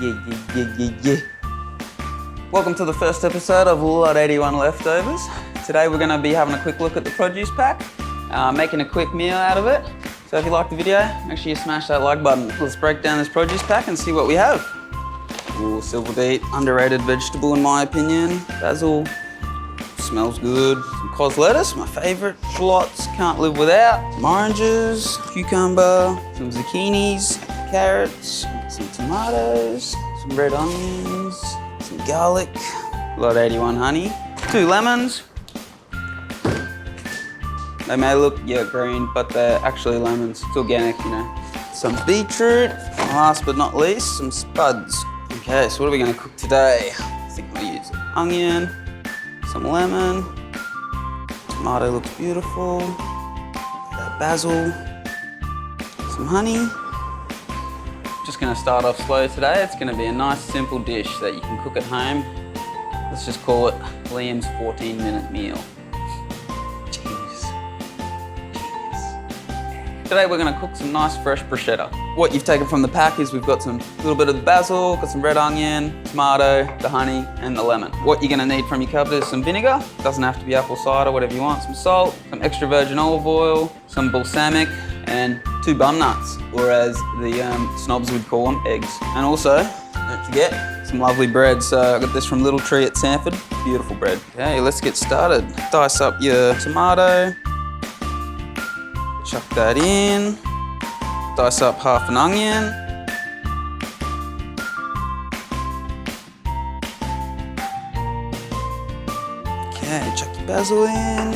Yeah. Welcome to the first episode of Lot 81 Leftovers. Today we're going to be having a quick look at the produce pack, making a quick meal out of it. So if you liked the video, make sure you smash that like button. Let's break down this produce pack and see what we have. Ooh, silver beet, underrated vegetable in my opinion. Basil, smells good. Some cos lettuce, my favourite. Shallots, can't live without. Some oranges, cucumber, some zucchinis, carrots, some tomatoes, some red onions, some garlic, Lot 81 honey, 2 lemons. They may look, green, but they're actually lemons. It's organic, you know. Some beetroot, and last but not least, some spuds. Okay, so what are we gonna cook today? I think we'll use onion, some lemon, tomato looks beautiful, basil, some honey. Just gonna start off slow today. It's gonna be a nice simple dish that you can cook at home. Let's just call it Liam's 14-minute meal. Today we're going to cook some nice fresh bruschetta. What you've taken from the pack is we've got some little bit of the basil, got some red onion, tomato, the honey, and the lemon. What you're going to need from your cupboard is some vinegar. Doesn't have to be apple cider, whatever you want. Some salt, some extra virgin olive oil, some balsamic, and 2 bum nuts, or as the snobs would call them, eggs. And also, don't forget, some lovely bread. So I got this from Little Tree at Sanford. Beautiful bread. Okay, let's get started. Dice up your tomato. Chuck that in, dice up half an onion. Okay, chuck your basil in.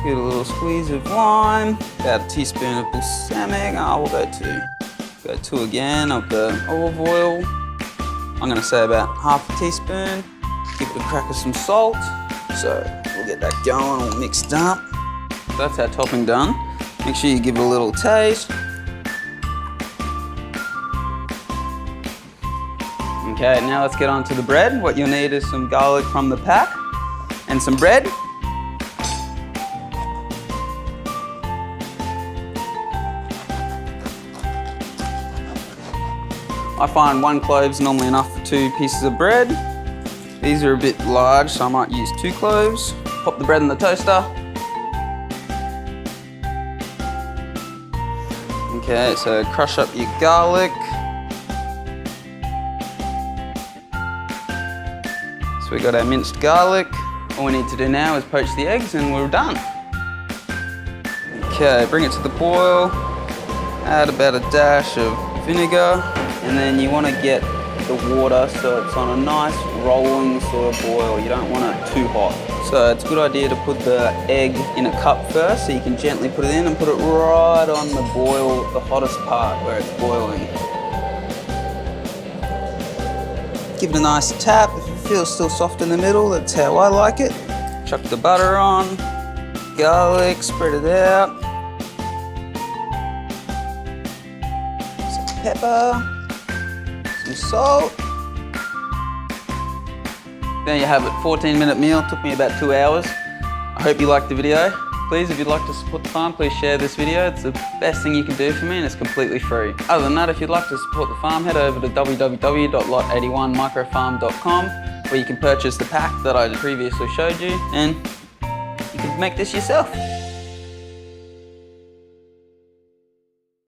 Get a little squeeze of lime, about a teaspoon of balsamic. We'll go 2. Go 2 again of the olive oil. I'm gonna say about half a teaspoon. Give it a crack of some salt. So we'll get that going all mixed up. That's our topping done. Make sure you give it a little taste. Okay, now let's get on to the bread. What you'll need is some garlic from the pack and some bread. I find 1 clove's normally enough for 2 pieces of bread. These are a bit large, so I might use 2 cloves. Pop the bread in the toaster. Okay, so crush up your garlic. So we got our minced garlic. All we need to do now is poach the eggs and we're done. Okay, bring it to the boil. Add about a dash of vinegar. And then you want to get the water so it's on a nice rolling sort of boil. You don't want it too hot. So it's a good idea to put the egg in a cup first so you can gently put it in and put it right on the boil, the hottest part where it's boiling. Give it a nice tap. If it feels still soft in the middle, that's how I like it. Chuck the butter on, garlic, spread it out. Some pepper, some salt. There you have it, 14-minute meal, took me about 2 hours. I hope you liked the video. Please, if you'd like to support the farm, please share this video. It's the best thing you can do for me and it's completely free. Other than that, if you'd like to support the farm, head over to www.lot81microfarm.com where you can purchase the pack that I previously showed you and you can make this yourself.